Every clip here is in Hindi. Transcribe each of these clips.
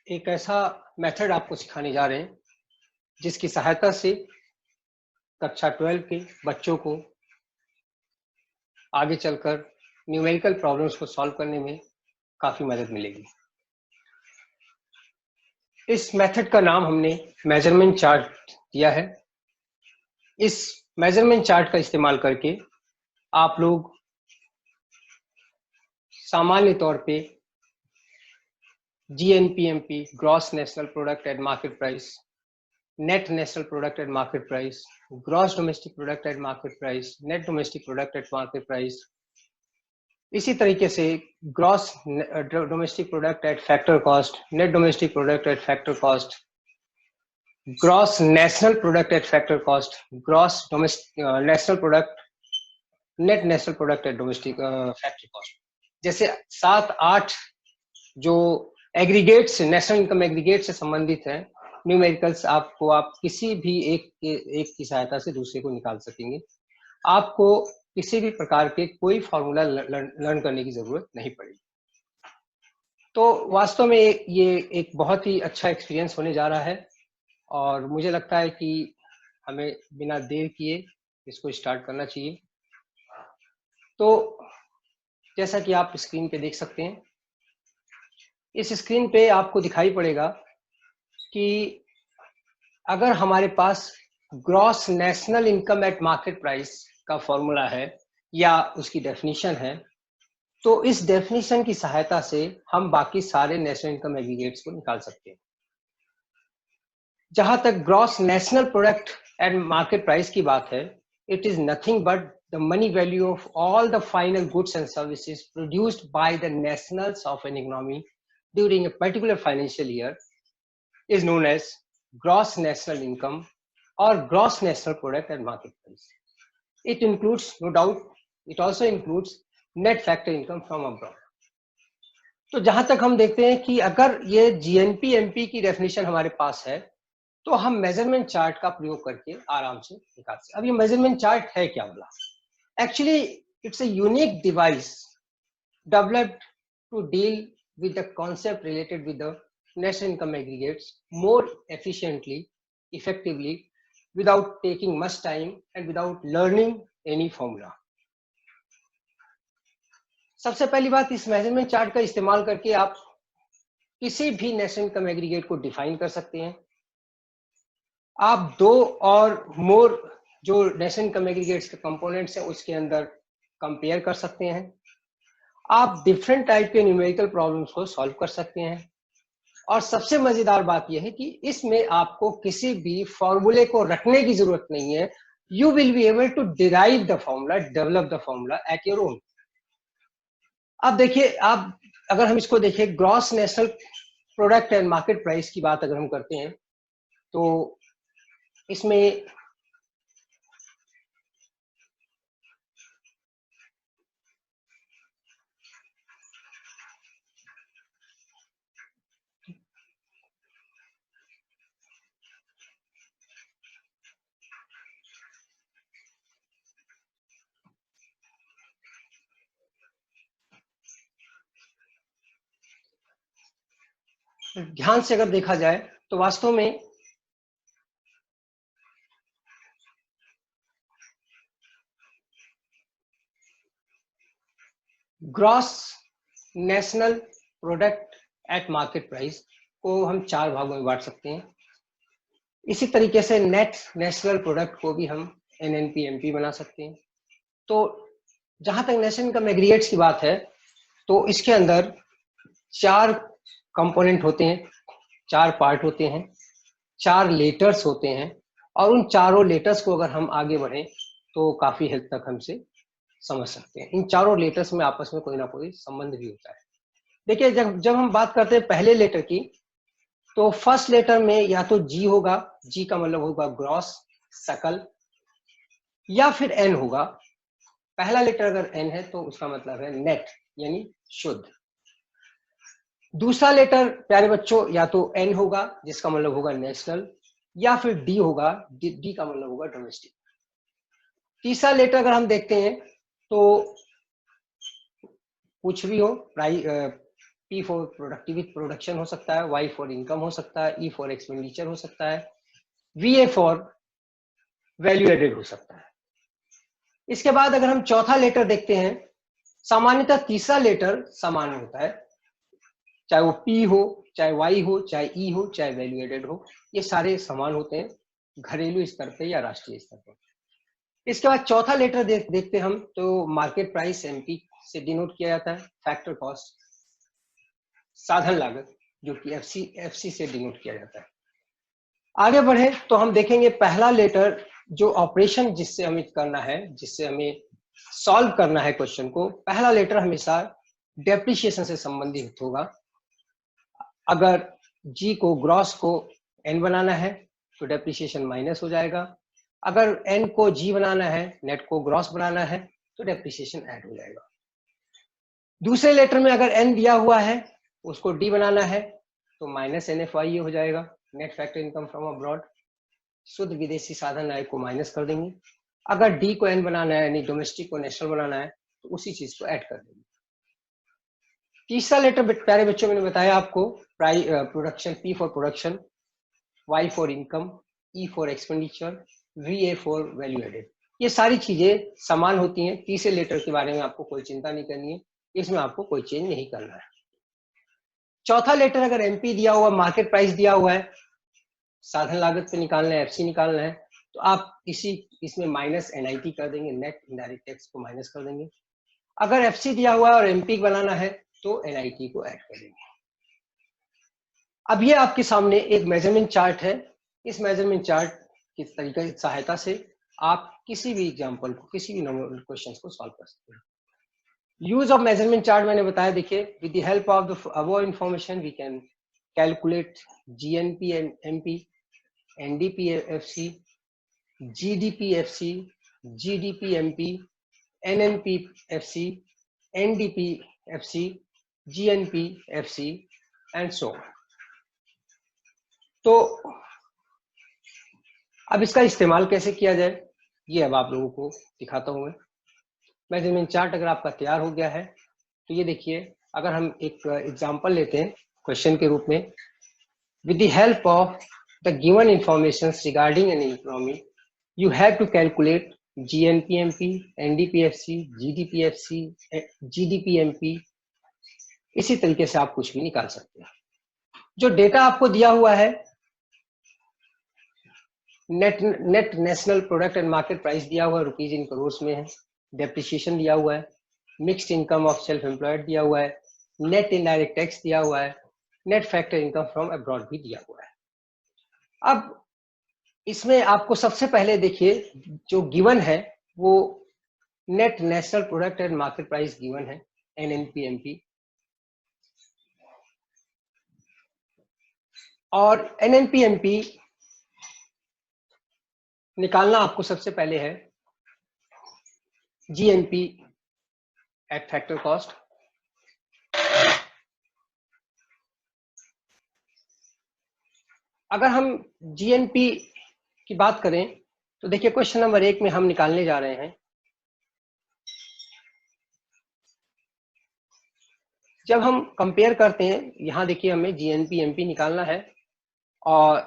एक ऐसा मेथड आपको सिखाने जा रहे हैं जिसकी सहायता से कक्षा 12 के बच्चों को आगे चलकर न्यूमेरिकल प्रॉब्लम्स को सॉल्व करने में काफी मदद मिलेगी। इस मेथड का नाम हमने मेजरमेंट चार्ट दिया है। इस मेजरमेंट चार्ट का इस्तेमाल करके आप लोग सामान्य तौर पे GNPMP, gross national product at market price, net national product at market price, gross domestic product at market price, net domestic product at market price, इसी तरीके से gross domestic product at factor cost, net domestic product at factor cost, gross national product at factor cost, gross domestic national product, net national product at domestic factor cost, जैसे 7-8 जो एग्रीगेट्स, नेशनल इनकम एग्रीगेट से संबंधित है न्यूमेरिकल्स, आपको आप किसी भी एक की सहायता से दूसरे को निकाल सकेंगे। आपको किसी भी प्रकार के कोई फॉर्मूला लर्न करने की जरूरत नहीं पड़ेगी। तो वास्तव में ये एक बहुत ही अच्छा एक्सपीरियंस होने जा रहा है और मुझे लगता है कि हमें बिना देर किए इसको स्टार्ट करना चाहिए। तो जैसा कि आप स्क्रीन पे देख सकते हैं, इस स्क्रीन पे आपको दिखाई पड़ेगा कि अगर हमारे पास gross national income at market price का फॉर्मूला है या उसकी डेफिनेशन है, तो इस डेफिनेशन की सहायता से हम बाकी सारे नेशनल इनकम एग्रीगेट्स को निकाल सकते हैं। जहां तक gross national product at market price की बात है, it is nothing but the money value of all the final goods and services produced by the nationals of an economy during a particular financial year is known as gross national income or gross national product at market price. It includes, no doubt, it also includes net factor income from abroad. तो जहां तक हम देखते हैं कि अगर ये GNPMP की डेफिनेशन हमारे पास है, तो हम मेजरमेंट चार्ट का प्रयोग करके आराम से निकाल सकते। अब ये मेजरमेंट चार्ट है क्या बोला? Actually, it's a unique device developed to deal with the concept related with the national income aggregates more efficiently, effectively, without taking much time and without learning any formula. सबसे पहली बात, इस मेजरमेंट चार्ट का इस्तेमाल करके आप किसी भी नेशनल इनकम एग्रीगेट को डिफाइन कर सकते हैं। आप 2 और मोर जो नेशनल इनकम एग्रीगेट्स के कंपोनेंट्स हैं उसके अंदर कंपेयर कर सकते हैं। आप डिफरेंट टाइप के न्यूमेरिकल प्रॉब्लम्स को सॉल्व कर सकते हैं और सबसे मजेदार बात यह है कि इसमें आपको किसी भी फॉर्मूले को रखने की जरूरत नहीं है। You will be able to derive the formula, develop the formula at your own. अब देखिए, आप अगर हम इसको देखें, gross national product and market price की बात अगर हम करते हैं तो इसमें ध्यान से अगर देखा जाए तो वास्तव में gross national product at market price को हम 4 भागों में बांट सकते हैं। इसी तरीके से नेट नेशनल प्रोडक्ट को भी हम NNPMP बना सकते हैं। तो जहां तक नेशनल इनकम एग्रीगेट्स की बात है, तो इसके अंदर 4 कंपोनेंट होते हैं, 4 पार्ट होते हैं, 4 लेटर्स होते हैं और उन चारों लेटर्स को अगर हम आगे बढ़ें तो काफी हद तक हमसे समझ सकते हैं। इन चारों लेटर्स में आपस में कोई ना कोई संबंध भी होता है। देखिए, जब हम बात करते हैं पहले लेटर की, तो फर्स्ट लेटर में या तो G होगा, G का मतलब होगा ग्रॉस, सकल, या फिर N होगा। पहला लेटर अगर N है तो उसका मतलब है नेट, यानी शुद्ध। दूसरा लेटर प्यारे बच्चों या तो N होगा जिसका मतलब होगा नेशनल, या फिर D होगा, D का मतलब होगा डोमेस्टिक। तीसरा लेटर अगर हम देखते हैं तो कुछ भी हो, P फॉर प्रोडक्टिविटी प्रोडक्शन हो सकता है, Y फॉर इनकम हो सकता है, E फॉर एक्सपेंडिचर हो सकता है, VA फॉर वैल्यू एडेड हो सकता है। इसके बाद अगर हम चौथा लेटर देखते हैं, सामान्यतः तीसरा लेटर समान होता है, चाहे वो P हो, चाहे Y हो, चाहे E हो, चाहे वैल्यू एडेड हो, ये सारे समान होते हैं घरेलू स्तर पे या राष्ट्रीय स्तर पर। इसके बाद चौथा लेटर देखते हम तो मार्केट प्राइस MP से डिनोट किया जाता है, फैक्टर कॉस्ट साधन लागत जो कि FC से डिनोट किया जाता है। आगे बढ़े तो हम देखेंगे पहला लेटर जो ऑपरेशन जिससे हमें करना है, जिससे हमें सॉल्व करना है क्वेश्चन को, पहला लेटर हमेशा डेप्रिसिएशन से संबंधित होगा। अगर G को ग्रॉस को N बनाना है तो डेप्रिसिएशन माइनस हो जाएगा, अगर N को G बनाना है, नेट को ग्रॉस बनाना है तो डेप्रिसिएशन ऐड हो जाएगा। दूसरे लेटर में अगर N दिया हुआ है उसको D बनाना है तो माइनस NFI हो जाएगा, net factor income from abroad, शुद्ध विदेशी साधन आय को माइनस कर देंगे। अगर D को N बनाना है यानी डोमेस्टिक को नेशनल बनाना है तो उसी चीज को ऐड कर देंगे। तीसरा लेटर प्यारे बच्चों मैंने बताया आपको, production P for production, Y for income, E for expenditure, VA for value added, ये सारी चीजें समान होती हैं। तीसरे लेटर के बारे में आपको कोई चिंता नहीं करनी है, इसमें आपको कोई चेंज नहीं करना है। चौथा लेटर अगर MP दिया हुआ, मार्केट प्राइस दिया हुआ है, साधन लागत पे निकालना है, FC निकालना है, तो आप इसमें माइनस NIT कर देंगे, नेट इनडायरेक्ट टैक्स को माइनस कर देंगे। अगर FC दिया हुआ है और MP बनाना है तो NIT को ऐड कर देंगे। अब ये आपके सामने एक मेजरमेंट चार्ट है, इस मेजरमेंट चार्ट की तरीके की सहायता से आप किसी भी एग्जांपल को, किसी भी नंबर क्वेश्चन को सॉल्व कर सकते हैं। यूज ऑफ मेजरमेंट चार्ट मैंने बताया, देखिए with the help of the above information we can calculate GNP and MP, NDP-FC, GDP-FC, GDP-MP, NNP-FC, NDP-FC, GNP-FC and so on। तो अब इसका इस्तेमाल कैसे किया जाए ये अब आप लोगों को दिखाता हूं मैं। मेजरमेंट चार्ट अगर आपका तैयार हो गया है तो ये देखिए, अगर हम एक एग्जांपल लेते हैं क्वेश्चन के रूप में, with the help of the given information regarding an economy you have to calculate GNP-MP, NDP-FC, GDP-FC, GDP-MP, इसी तरीके से आप कुछ भी निकाल सकते हैं। जो डेटा आपको दिया हुआ है, net national product and market price दिया हुआ है, रुपीज इन करोड़ में है, डेप्रिसिएशन दिया हुआ है, mixed income of self employed दिया हुआ है, नेट इनडायरेक्ट टैक्स दिया हुआ है, net factor income from abroad भी दिया हुआ है। अब इसमें आपको सबसे पहले देखिए जो गिवन है वो net national product and market price given है, NNP-MP, और NNP-MP निकालना आपको सबसे पहले है GNP एट फैक्टर कॉस्ट। अगर हम GNP की बात करें तो देखिए क्वेश्चन नंबर 1 में हम निकालने जा रहे हैं, जब हम कंपेयर करते हैं, यहां देखिए हमें GNP-MP निकालना है, और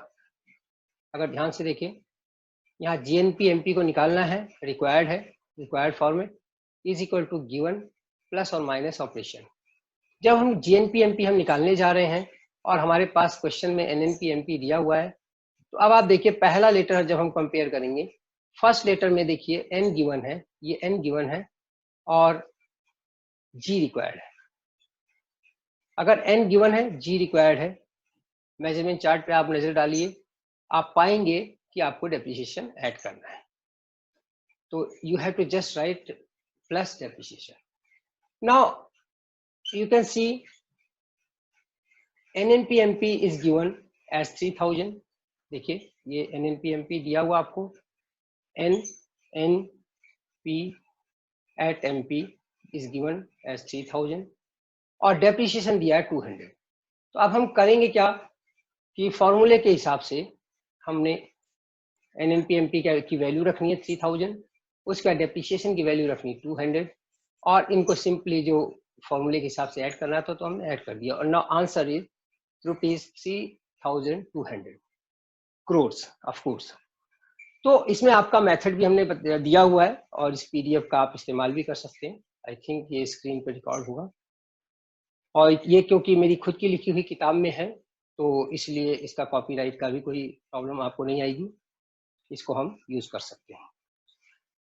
अगर ध्यान से देखें यहाँ GNP-MP को निकालना है, रिक्वायर्ड है, required format is equal to given plus और माइनस ऑपरेशन। जब हम GNP-MP हम निकालने जा रहे हैं और हमारे पास क्वेश्चन में NNP-MP दिया हुआ है, तो अब आप देखिए पहला लेटर जब हम कंपेयर करेंगे, फर्स्ट लेटर में देखिए N गिवन है, ये N गिवन है और G रिक्वायर्ड है। अगर N गिवन है, G रिक्वायर्ड है, मेजरमेंट चार्ट पे आप नजर डालिए, आप पाएंगे कि आपको डेप्रिसिएशन ऐड करना है, तो you have to just write plus depreciation. Now you can see NNP-MP is given as 3000। देखिए ये NNP-MP दिया हुआ आपको, NNP at MP is given as 3000 और डेप्रिसिएशन दिया है 200। तो अब हम करेंगे क्या कि फॉर्मूले के हिसाब से हमने NNP-MP की वैल्यू रखनी है 3000, उसका डेप्रिसिएशन की वैल्यू रखनी 200, और इनको सिंपली जो फॉर्मूले के हिसाब से ऐड करना था तो हमने ऐड कर दिया। और now answer is ₹3,200 crores of course. तो इसमें आपका मेथड भी हमने दिया हुआ है और इस पीडीएफ का आप इस्तेमाल भी कर सकते हैं। आई थिंक ये स्क्रीन पर रिकॉर्ड होगा, और ये क्योंकि मेरी खुद की लिखी हुई किताब में है तो इसलिए इसका कॉपीराइट का भी कोई प्रॉब्लम आपको नहीं आएगी, इसको हम यूज कर सकते हैं।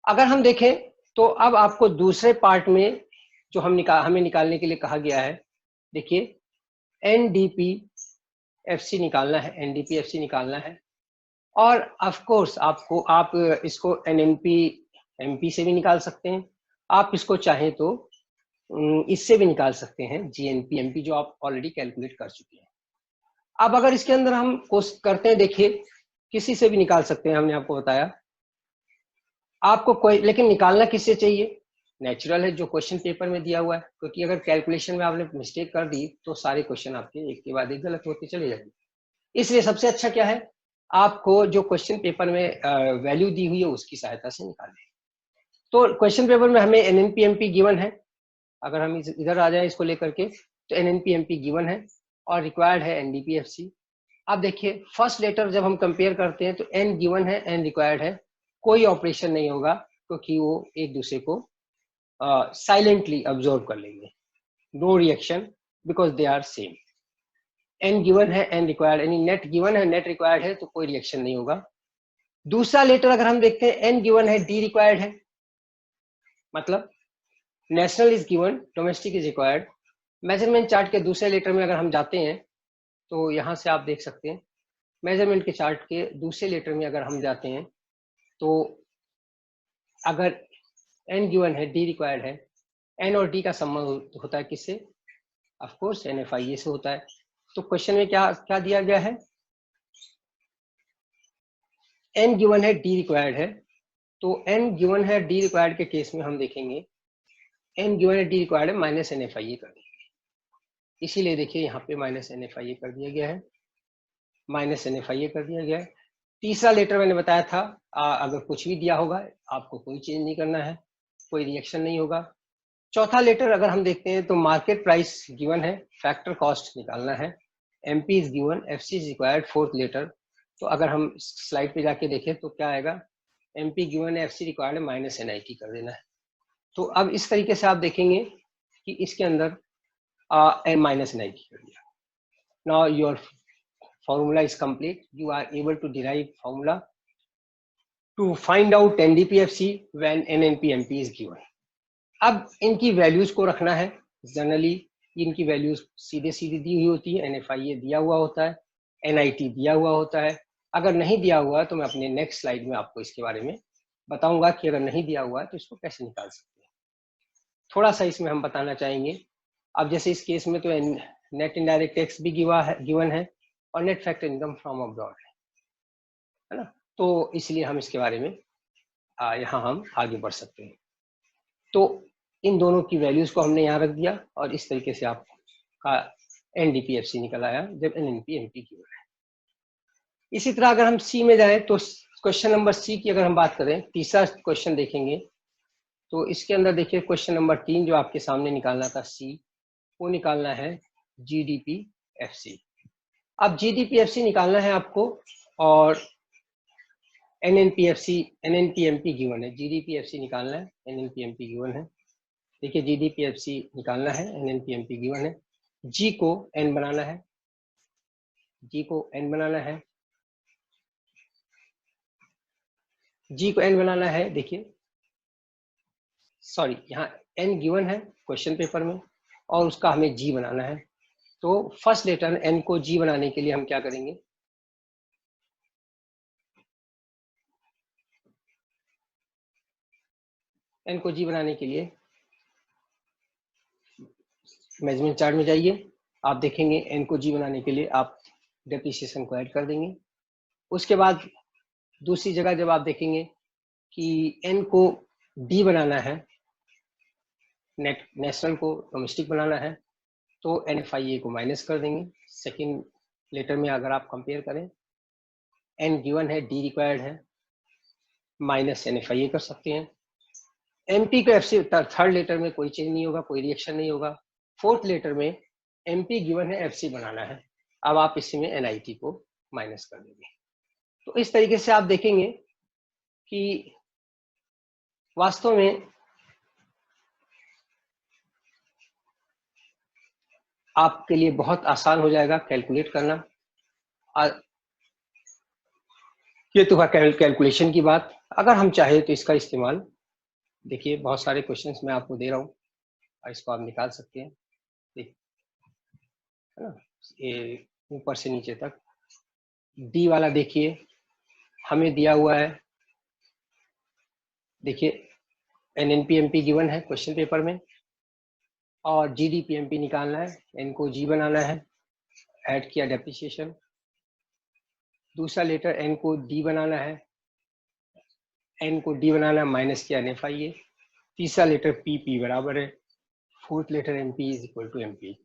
अगर हम देखें तो अब आपको दूसरे पार्ट में जो हमें निकालने के लिए कहा गया है, देखिए एनडीपीएफसी निकालना है, एनडीपीएफसी निकालना है। और ऑफ कोर्स आप इसको एनएनपी से भी निकाल सकते हैं, आप इसको चाहें तो इससे भी निकाल सकते हैं, जीएनपीएमपी जो आप ऑलरेडी कैलकुलेट कर चुके हैं। अब अगर इसके अंदर हम कोशिश करते हैं, देखिए किसी से भी निकाल सकते हैं, हमने आपको बताया। आपको कोई लेकिन निकालना किससे चाहिए? नेचुरल है जो क्वेश्चन पेपर में दिया हुआ है, क्योंकि अगर कैलकुलेशन में आपने मिस्टेक कर दी तो सारे क्वेश्चन आपके एक के बाद एक गलत होते चले जाएंगे। इसलिए सबसे अच्छा क्या है, आपको जो क्वेश्चन पेपर में वैल्यू दी हुई है उसकी सहायता से निकालें। तो क्वेश्चन पेपर में हमें एनएनपीएमपी गिवन है, अगर हम इधर आ जाए इसको लेकर के तो एनएनपीएमपी गिवन है और रिक्वायर्ड है एनडीपीएफसी। अब देखिए फर्स्ट लेटर जब हम कंपेयर करते हैं तो एन गिवन है, एन रिक्वायर्ड है, कोई ऑपरेशन नहीं होगा क्योंकि वो एक दूसरे को साइलेंटली ऑब्जर्व कर लेंगे, no reaction because they are same. N given है, एन रिक्वायर्ड, यानी नेट गिवन है, नेट रिक्वायर्ड है, तो कोई रिएक्शन नहीं होगा। दूसरा लेटर अगर हम देखते हैं, एन गिवन है, डी रिक्वायर्ड है, मतलब national is given, domestic is required. Measurement chart के दूसरे लेटर में अगर हम जाते हैं तो यहां से आप देख सकते हैं, मेजरमेंट के चार्ट के दूसरे लेटर में अगर हम जाते हैं तो अगर एन गिवन है, डी रिक्वायर्ड है, एन और डी का संबंध होता है किससे? ऑफ कोर्स एनएफआईए से होता है। तो क्वेश्चन में क्या क्या दिया गया है? एन गिवन है, डी रिक्वायर्ड है, तो एन गिवन है, डी रिक्वायर्ड के केस में हम देखेंगे एन गिवन है, डी रिक्वायर्ड है, माइनस एनएफआईए कर देंगे। इसीलिए देखिए यहाँ पे माइनस एनएफआईए कर दिया गया है, माइनस एनएफआईए कर दिया गया है। तीसरा लेटर मैंने बताया था, अगर कुछ भी दिया होगा आपको कोई चेंज नहीं करना है, कोई रिएक्शन नहीं होगा। चौथा लेटर अगर हम देखते हैं तो मार्केट प्राइस गिवन है, फैक्टर कॉस्ट निकालना है, MP is given, FC is required. Fourth letter, तो अगर हम स्लाइड पे जाके देखें तो क्या आएगा, एमपी गिवन है, एफसी रिक्वायर्ड है, माइनस एनआईटी कर देना है। तो अब इस तरीके से आप देखेंगे कि इसके अंदर माइनस एनआईटी कर दिया। Now your formula is complete. You are able to derive formula to find out NDPFC when NNPMP is given. अब इनकी वैल्यूज को रखना है, जनरली इनकी वैल्यूज सीधे सीधे दी हुई होती है, NFIA दिया हुआ होता है, NIT दिया हुआ होता है। अगर नहीं दिया हुआ है तो मैं अपने नेक्स्ट स्लाइड में आपको इसके बारे में बताऊंगा कि अगर नहीं दिया हुआ है तो इसको कैसे निकाल सकते हैं। थोड़ा सा इसमें हम बताना चाहेंगे। अब जैसे इस केस में तो नेट इनडायरेक्ट टैक्स भी गिवन है और net factor income from abroad है ना, तो इसलिए हम इसके बारे में यहाँ हम आगे बढ़ सकते हैं। तो इन दोनों की वैल्यूज को हमने यहाँ रख दिया और इस तरीके से आपका एनडीपीएफसी निकल आया जब एनएनपीएमपी की है। इसी तरह अगर हम सी में जाएं तो क्वेश्चन नंबर सी की अगर हम बात करें, तीसरा क्वेश्चन देखेंगे तो इसके अंदर देखिए क्वेश्चन नंबर 3 जो आपके सामने निकालना था सी, वो निकालना है जीडीपीएफसी। अब जीडीपीएफसी निकालना है आपको और एनएनपीएमपी गिवन है, जीडीपीएफसी निकालना है, एनएनपीएमपी गिवन है। देखिए जीडीपीएफसी निकालना है, एनएनपीएमपी गिवन है, जी को एन बनाना है, जी को एन बनाना है, जी को एन बनाना है। देखिए सॉरी, यहाँ एन गिवन है क्वेश्चन पेपर में और उसका हमें जी बनाना है। तो फर्स्ट लेटर एन को जी बनाने के लिए हम क्या करेंगे, एन को जी बनाने के लिए मेजरमेंट चार्ट में जाइए, आप देखेंगे एन को जी बनाने के लिए आप डेप्रिसिएशन को ऐड कर देंगे। उसके बाद दूसरी जगह जब आप देखेंगे कि एन को डी बनाना है, नेशनल को डोमेस्टिक बनाना है, तो एनएफआईए को माइनस कर देंगे। सेकंड लेटर में अगर आप कंपेयर करें, एन गिवन है, डी रिक्वायर्ड है, माइनस एनएफआईए कर सकते हैं। एमपी को एफसी थर्ड लेटर में कोई चेंज नहीं होगा, कोई रिएक्शन नहीं होगा, फोर्थ लेटर में एमपी गिवन है, एफसी बनाना है। अब आप इसमें एनआईटी को माइनस कर देंगे। तो इस तरीके से आप देखेंगे कि वास्तव में आपके लिए बहुत आसान हो जाएगा कैलकुलेट करना। ये तो कैलकुलेशन की बात। अगर हम चाहे तो इसका इस्तेमाल, देखिए बहुत सारे क्वेश्चंस मैं आपको दे रहा हूँ, इसको आप निकाल सकते हैं, है ना, ये ऊपर से नीचे तक। डी वाला देखिए हमें दिया हुआ है, देखिए एनएनपीएमपी गिवन है क्वेश्चन पेपर में, और जीडीपीएमपी निकालना है, एन को जी बनाना है, ऐड किया डेप्रिसिएशन। दूसरा लेटर एन को डी बनाना है, एन को डी बनाना है, माइनस किया एनएफआईए। तीसरा लेटर पी, पी बराबर है, fourth letter MP is equal to MP.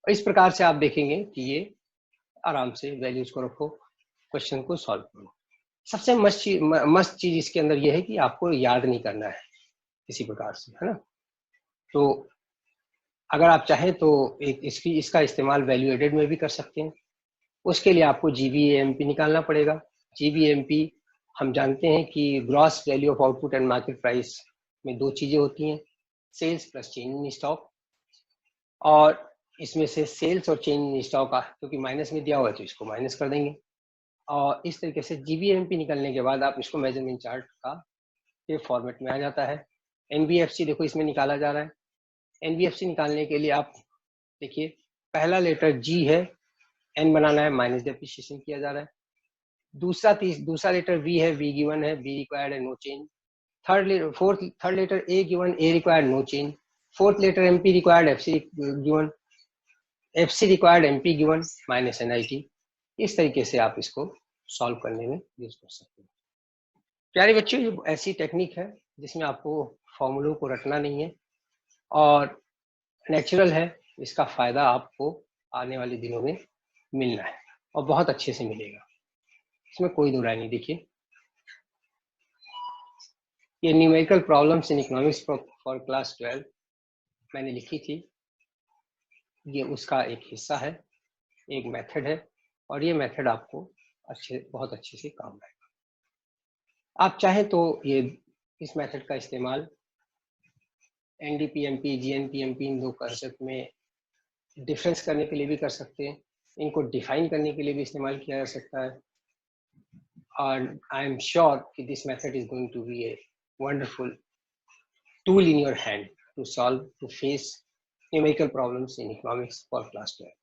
इस प्रकार से आप देखेंगे कि ये आराम से वैल्यूज को रखो, क्वेश्चन को सॉल्व करो। सबसे मस्त चीज इसके अंदर ये है कि आपको याद नहीं करना है किसी प्रकार से, है ना। तो अगर आप चाहें तो इसका इस्तेमाल वैल्यू एडेड में भी कर सकते हैं। उसके लिए आपको जीवीएमपी निकालना पड़ेगा। जीवीएमपी हम जानते हैं कि gross value of output and market price में दो चीजें होती हैं, sales plus change in stock. और इसमें से सेल्स और चेंज इन स्टॉक का क्योंकि माइनस में दिया हुआ है तो इसको माइनस कर देंगे। और इस तरीके से जीवीएमपी निकलने के बाद आप इसको मेजरमेंट चार्ट का ये फॉर्मेट में आ जाता है। एनबीएफसी देखो इसमें निकाला जा रहा है। एनबीएफसी निकालने के लिए आप देखिए पहला लेटर जी है, एन बनाना है, माइनस डेप्रिसिएशन किया जा रहा है। दूसरा लेटर वी है, वी गिवन है, वी रिक्वायर्ड है, no change. Third letter A given, A required, no change. Fourth letter MP required, FC given, FC required, MP given, minus NIT. इस तरीके से आप इसको सॉल्व करने में यूज कर सकते हैं। प्यारे बच्चों, ये ऐसी टेक्निक है जिसमें आपको फॉर्मूलों को रटना नहीं है और नेचुरल है। इसका फायदा आपको आने वाले दिनों में मिलना है और बहुत अच्छे से मिलेगा, इसमें कोई दो राय नहीं। देखिए ये numerical problems in economics for class 12 मैंने लिखी थी, ये उसका एक हिस्सा है, एक मेथड है, और ये मेथड आपको बहुत अच्छे से काम आएगा। आप चाहें तो ये इस मेथड का इस्तेमाल एनडीपीएमपी, जीएनपीएमपी इन दो कंसेप्ट में डिफरेंस करने के लिए भी कर सकते हैं, इनको डिफाइन करने के लिए भी इस्तेमाल किया जा सकता है। और आई एम श्योर कि this method is going to be a wonderful tool in your hand to face numerical problems in economics for class 12.